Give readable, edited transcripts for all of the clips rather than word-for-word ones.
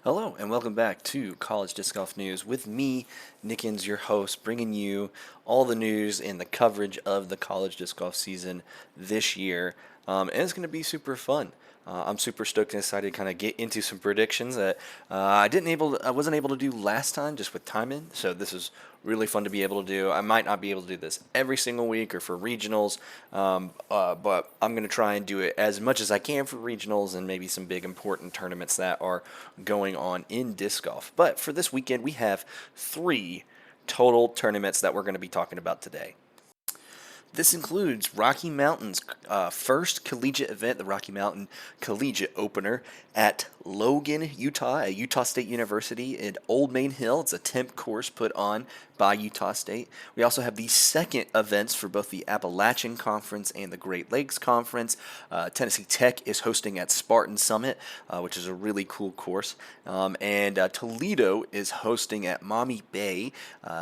Hello, and welcome back to College Disc Golf News with me, Nickens, your host, bringing you all the news and the coverage of the college disc golf season this year. And it's going to be super fun. I'm super stoked and excited to kind of get into some predictions that I wasn't able to do last time just with timing. So this is really fun to be able to do. I might not be able to do this every single week or for regionals, but I'm going to try and do it as much as I can for regionals and maybe some big important tournaments that are going on in disc golf. But for this weekend, we have 3 total tournaments that we're going to be talking about today. This includes Rocky Mountain's first collegiate event, the Rocky Mountain Collegiate Opener at Logan, Utah, at Utah State University in Old Main Hill. It's a temp course put on by Utah State. We also have the second events for both the Appalachian Conference and the Great Lakes Conference. Tennessee Tech is hosting at Spartan Summit, which is a really cool course. And Toledo is hosting at Maumee Bay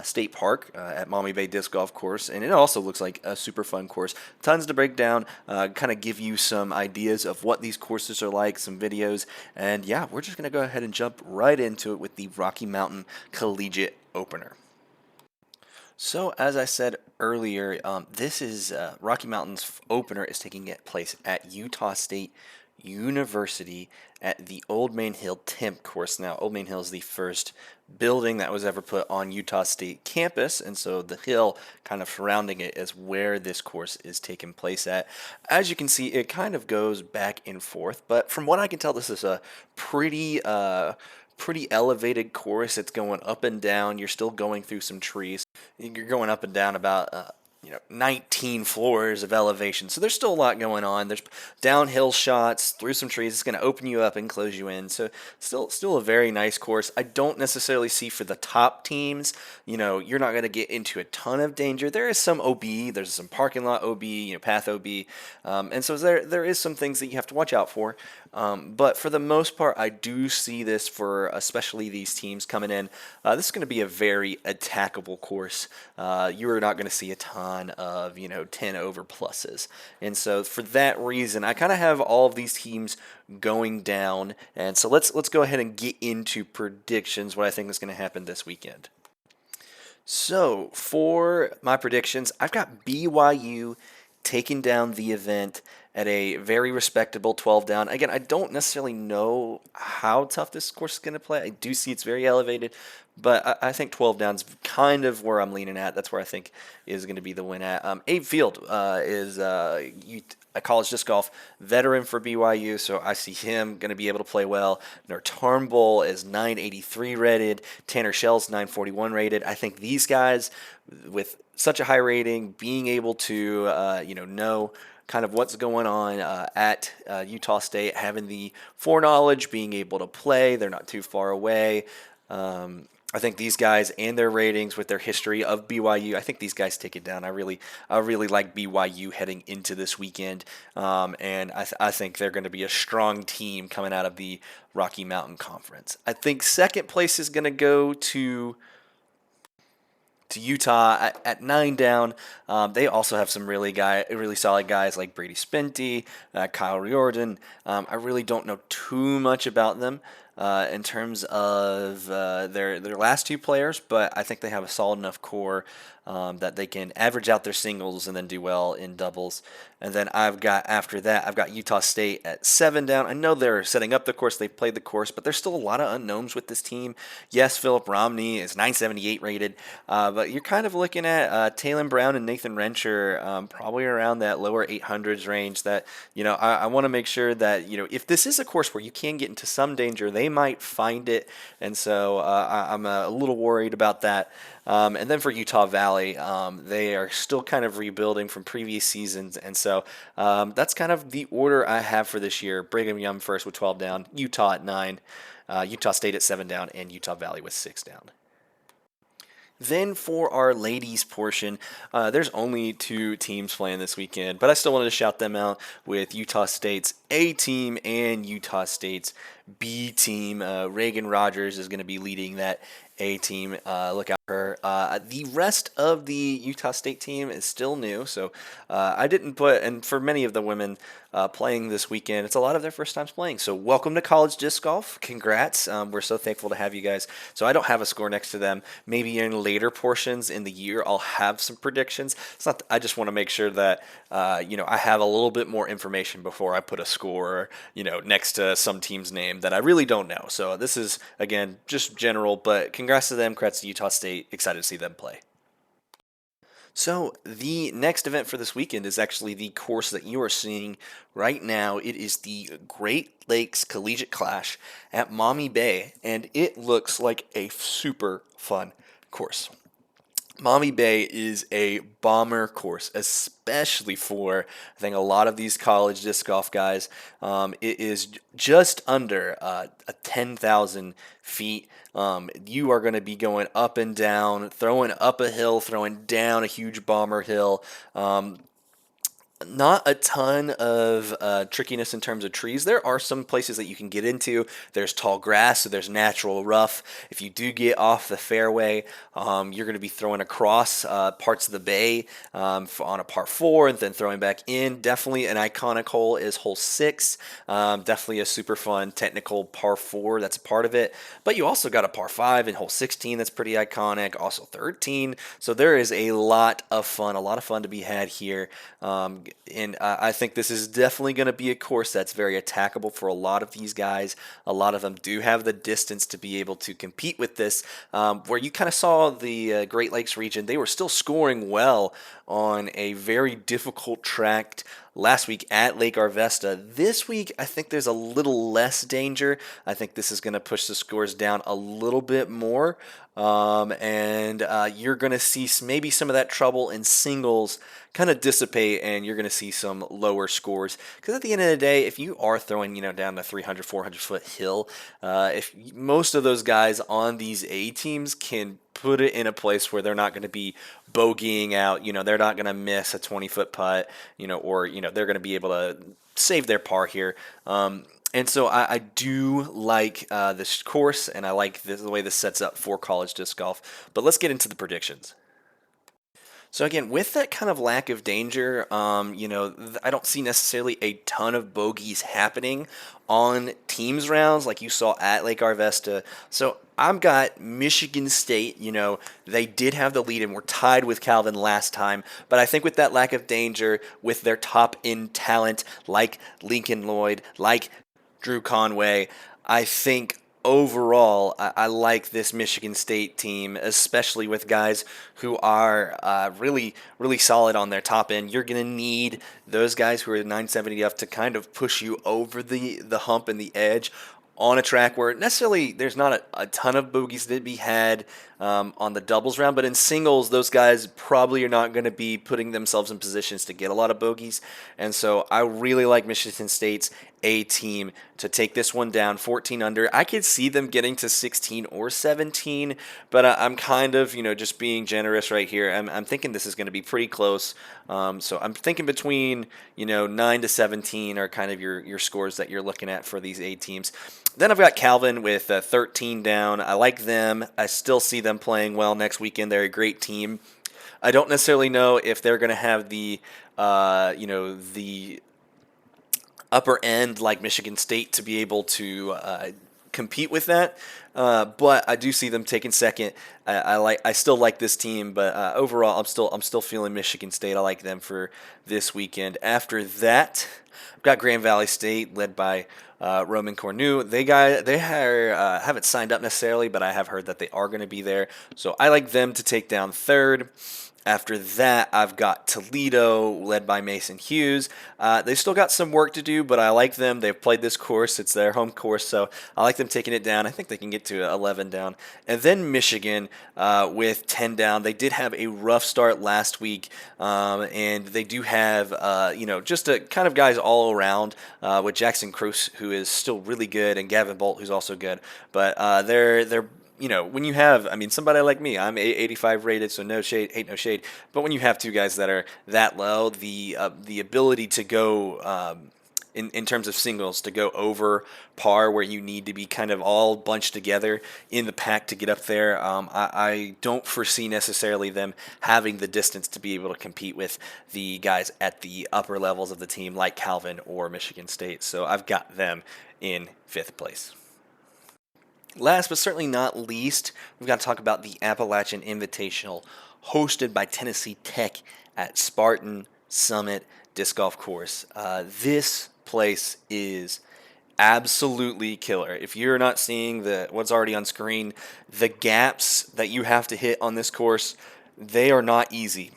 State Park at Maumee Bay Disc Golf Course. And it also looks like a super fun course. Tons to break down, kind of give you some ideas of what these courses are like, some videos. And yeah, we're just going to go ahead and jump right into it with the Rocky Mountain Collegiate Opener. So, as I said earlier, this is Rocky Mountain's opener is taking place at Utah State University at the Old Main Hill Temp course. Now, Old Main Hill is the first building that was ever put on Utah State campus, and so the hill kind of surrounding it is where this course is taking place at. As you can see, it kind of goes back and forth, but from what I can tell, this is a pretty elevated course. It's going up and down. You're still going through some trees. You're going up and down about 19 floors of elevation. So there's still a lot going on. There's downhill shots through some trees. It's going to open you up and close you in. So still a very nice course. I don't necessarily see for the top teams, you're not going to get into a ton of danger. There is some OB. There's some parking lot OB, path OB. And so there is some things that you have to watch out for. But for the most part, I do see this for especially these teams coming in. This is going to be a very attackable course. You are not going to see a ton of 10 over pluses, and so for that reason, I kind of have all of these teams going down. And so let's go ahead and get into predictions. What I think is going to happen this weekend. So for my predictions, I've got BYU taking down the event at a very respectable 12 down. Again, I don't necessarily know how tough this course is going to play. I do see it's very elevated, but I think 12 down's kind of where I'm leaning at. That's where I think is going to be the win at. Abe Field is a college disc golf veteran for BYU, so I see him going to be able to play well. Turnbull is 983 rated. Tanner Shell's 941 rated. I think these guys, with such a high rating, being able to know kind of what's going on at Utah State, having the foreknowledge, being able to play, they're not too far away. I think these guys and their ratings with their history of BYU, I think these guys take it down. I really like BYU heading into this weekend, and I think they're going to be a strong team coming out of the Rocky Mountain Conference. I think second place is going to go to Utah at 9 down. They also have some really solid guys like Brady Spenty, Kyle Riordan. I really don't know too much about them in terms of their last 2 players, but I think they have a solid enough core that they can average out their singles and then do well in doubles. And then after that, I've got Utah State at 7 down. I know they're setting up the course, they've played the course, but there's still a lot of unknowns with this team. Yes, Philip Romney is 978 rated, but you're kind of looking at Taylon Brown and Nathan Rencher probably around that lower 800s range. That I want to make sure that if this is a course where you can get into some danger, they might find it, and so I'm a little worried about that. And then for Utah Valley, they are still kind of rebuilding from previous seasons, and so that's kind of the order I have for this year. Brigham Young first with 12 down, Utah at 9, Utah State at 7 down, and Utah Valley with 6 down. Then for our ladies portion, there's only 2 teams playing this weekend, but I still wanted to shout them out with Utah State's A team and Utah State's B team. Reagan Rogers is going to be leading that A team. Look out for her. The rest of the Utah State team is still new, so I didn't put, and for many of the women playing this weekend, it's a lot of their first times playing. So welcome to college disc golf. Congrats. We're so thankful to have you guys. So I don't have a score next to them. Maybe in later portions in the year, I'll have some predictions. It's not. I just want to make sure that I have a little bit more information before I put a score, next to some team's name that I really don't know. So this is again just general, but congrats to them. Congrats to Utah State. Excited to see them play. So the next event for this weekend is actually the course that you are seeing right now. It is the Great Lakes Collegiate Clash at Maumee Bay, and it looks like a super fun course. Maumee Bay is a bomber course, especially for, I think, a lot of these college disc golf guys. It is just under 10,000 feet. You are going to be going up and down, throwing up a hill, throwing down a huge bomber hill. Not a ton of trickiness in terms of trees. There are some places that you can get into. There's tall grass, so there's natural rough. If you do get off the fairway, you're going to be throwing across parts of the bay on a par 4 and then throwing back in. Definitely an iconic hole is hole 6. Definitely a super fun technical par 4 that's a part of it. But you also got a par 5 in hole 16 that's pretty iconic. Also 13. So there is a lot of fun to be had here. And I think this is definitely going to be a course that's very attackable for a lot of these guys. A lot of them do have the distance to be able to compete with this. Where you kind of saw the Great Lakes region, they were still scoring well on a very difficult track last week at Lake Arvesta. This week, I think there's a little less danger. I think this is going to push the scores down a little bit more. And you're going to see maybe some of that trouble in singles kind of dissipate, and you're going to see some lower scores. Because at the end of the day, if you are throwing, down the 300, 400 foot hill, if most of those guys on these A teams can put it in a place where they're not going to be bogeying out, they're not going to miss a 20-foot putt, or, they're going to be able to save their par here. And so I do like this course, and I like the way this sets up for college disc golf. But let's get into the predictions. So again, with that kind of lack of danger, I don't see necessarily a ton of bogeys happening on teams rounds like you saw at Lake Arvesta. So I've got Michigan State. They did have the lead and were tied with Calvin last time. But I think with that lack of danger, with their top end talent like Lincoln Lloyd, like Drew Conway, I think overall, I like this Michigan State team, especially with guys who are really, really solid on their top end. You're going to need those guys who are 970 up to kind of push you over the hump and the edge on a track where necessarily there's not a ton of bogeys to be had on the doubles round, but in singles, those guys probably are not going to be putting themselves in positions to get a lot of bogeys. And so I really like Michigan State's A team to take this one down 14 under. I could see them getting to 16 or 17, but I'm kind of, just being generous right here. I'm thinking this is going to be pretty close. So I'm thinking between, 9 to 17 are kind of your scores that you're looking at for these A teams. Then I've got Calvin with 13 down. I like them. I still see them playing well next weekend. They're a great team. I don't necessarily know if they're going to have the upper end like Michigan State to be able to compete with that. But I do see them taking second. I still like this team, but overall, I'm still feeling Michigan State. I like them for this weekend. After that, I've got Grand Valley State led by Roman Cornu. They haven't signed up necessarily, but I have heard that they are going to be there. So I like them to take down third. After that, I've got Toledo, led by Mason Hughes. They've still got some work to do, but I like them. They've played this course. It's their home course, so I like them taking it down. I think they can get to 11 down. And then Michigan with 10 down. They did have a rough start last week, and they do have, just a kind of guys all around with Jackson Cruz, who is still really good, and Gavin Bolt, who's also good. But they're when you have, somebody like me, I'm 85 rated, so no shade, ain't no shade. But when you have two guys that are that low, the ability to go in terms of singles to go over par, where you need to be kind of all bunched together in the pack to get up there. I don't foresee necessarily them having the distance to be able to compete with the guys at the upper levels of the team like Calvin or Michigan State. So I've got them in fifth place. Last but certainly not least, we've got to talk about the Appalachian Invitational hosted by Tennessee Tech at Spartan Summit Disc Golf Course. This place is absolutely killer. If you're not seeing what's already on screen, the gaps that you have to hit on this course, they are not easy.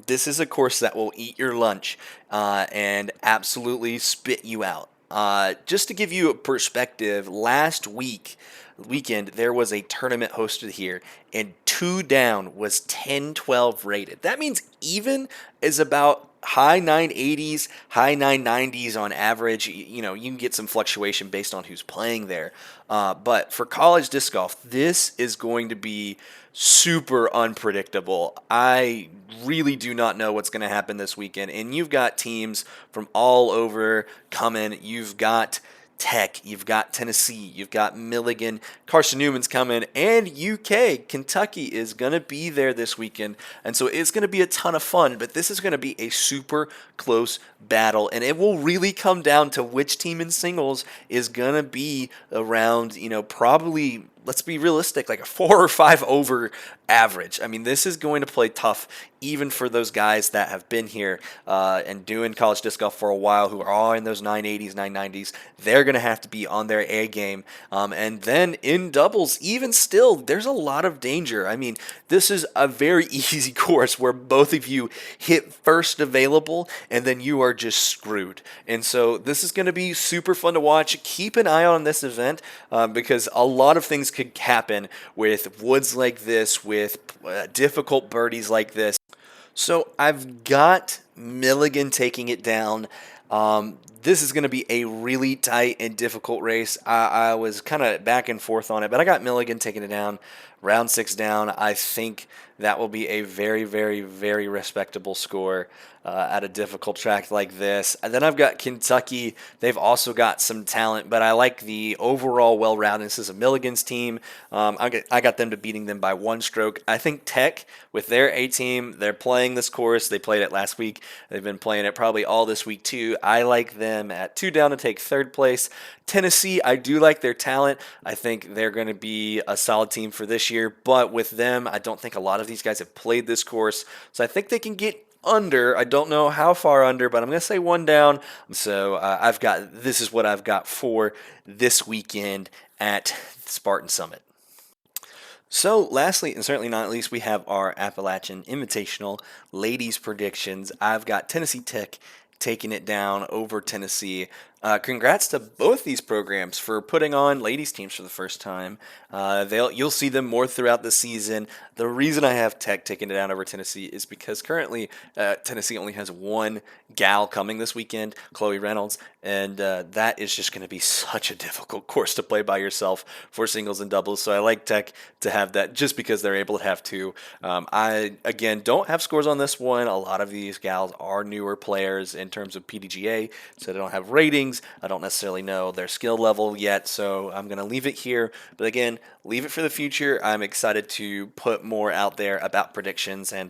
This is a course that will eat your lunch and absolutely spit you out. Just to give you a perspective, last weekend there was a tournament hosted here, and 2 down was 10-12 rated. That means even is about high 980s, high 990s on average. You know, you can get some fluctuation based on who's playing there. But for college disc golf, this is going to be super unpredictable. I really do not know what's going to happen this weekend. And you've got teams from all over coming. You've got Tech, you've got Tennessee, you've got Milligan, Carson Newman's coming, and UK, Kentucky is going to be there this weekend. And so it's going to be a ton of fun, but this is going to be a super close battle, and it will really come down to which team in singles is going to be around, probably, let's be realistic, like a 4 or 5 over average. I mean, this is going to play tough even for those guys that have been here and doing college disc golf for a while, who are all in those 980s, 990s. They're going to have to be on their A game. And then in doubles, even still, there's a lot of danger. I mean, this is a very easy course where both of you hit first available, and then you are just screwed. And so this is going to be super fun to watch. Keep an eye on this event because a lot of things could happen with woods like this, with difficult birdies like this. So I've got Milligan taking it down. This is going to be a really tight and difficult race. I was kind of back and forth on it, but I got Milligan taking it down. Round 6 down. I think that will be a very, very, very respectable score at a difficult track like this. And then I've got Kentucky. They've also got some talent, but I like the overall well-roundedness of Milligan's team. I got them to beating them by 1 stroke. I think Tech, with their A team, they're playing this course. They played it last week. They've been playing it probably all this week too. I like them at 2 down to take 3rd place. Tennessee, I do like their talent. I think they're going to be a solid team for this year, but with them, I don't think a lot of these guys have played this course, so I think they can get under. I don't know how far under, but I'm going to say 1 down. So this is what I've got for this weekend at Spartan Summit. So lastly, and certainly not least, we have our Appalachian Invitational ladies predictions. I've got Tennessee Tech taking it down over Tennessee. Congrats to both these programs for putting on ladies teams for the first time. You'll see them more throughout the season. The reason I have Tech taking it down over Tennessee is because currently Tennessee only has 1 gal coming this weekend, Chloe Reynolds, and that is just going to be such a difficult course to play by yourself for singles and doubles. So I like Tech to have that just because they're able to have 2. I, again, don't have scores on this one. A lot of these gals are newer players in terms of PDGA, so they don't have ratings. I don't necessarily know their skill level yet, so I'm going to leave it here. But again, leave it for the future. I'm excited to put more out there about predictions and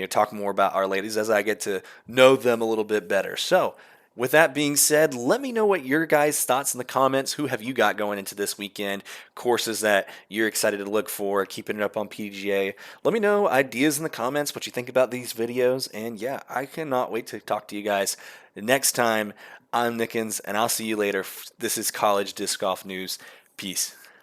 talk more about our ladies as I get to know them a little bit better. So with that being said, let me know what your guys' thoughts in the comments. Who have you got going into this weekend? Courses that you're excited to look for, keeping it up on PDGA. Let me know ideas in the comments, what you think about these videos. And yeah, I cannot wait to talk to you guys next time. I'm Nickens, and I'll see you later. This is College Disc Golf News. Peace.